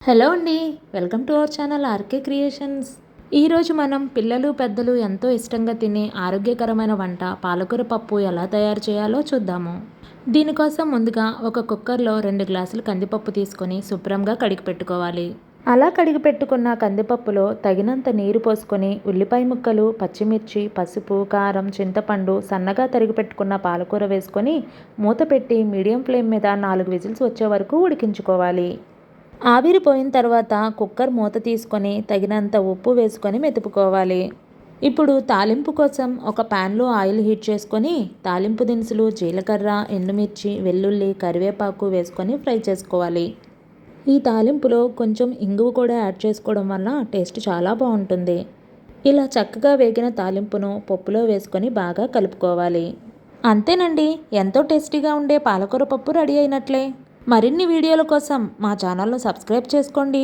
Hello అండి, welcome to our channel R K Creations. ఈరోజు మనం పిల్లలు పెద్దలు ఎంతో ఇష్టంగా తినే ఆరోగ్యకరమైన వంట పాలకూర పప్పు ఎలా తయారు చేయాలో చూద్దాము. దీనికోసం ముందుగా ఒక కుక్కర్లో 2 గ్లాసులు కందిపప్పు తీసుకొని శుభ్రంగా కడిగి పెట్టుకోవాలి. అలా కడిగి పెట్టుకున్న కందిపప్పులో తగినంత నీరు పోసుకొని ఉల్లిపాయ ముక్కలు, పచ్చిమిర్చి, పసుపు, కారం, చింతపండు, సన్నగా తరిగి పెట్టుకున్న పాలకూర వేసుకొని మూత పెట్టి మీడియం ఫ్లేమ్ మీద 4 విజిల్స్ వచ్చే వరకు ఉడికించుకోవాలి. ఆవిరిపోయిన తర్వాత కుక్కర్ మూత తీసుకొని తగినంత ఉప్పు వేసుకొని మెతుపుకోవాలి. ఇప్పుడు తాలింపు కోసం ఒక ప్యాన్లో ఆయిల్ హీట్ చేసుకొని తాలింపు దినుసులు జీలకర్ర, ఎండుమిర్చి, వెల్లుల్లి, కరివేపాకు వేసుకొని ఫ్రై చేసుకోవాలి. ఈ తాలింపులో కొంచెం ఇంగువ కూడా యాడ్ చేసుకోవడం వల్ల టేస్ట్ చాలా బాగుంటుంది. ఇలా చక్కగా వేగిన తాలింపును పప్పులో వేసుకొని బాగా కలుపుకోవాలి. అంతేనండి, ఎంతో టేస్టీగా ఉండే పాలకూర పప్పు రెడీ అయినట్లే. మరిన్ని వీడియోల కోసం మా ఛానల్ను సబ్స్క్రైబ్ చేసుకోండి.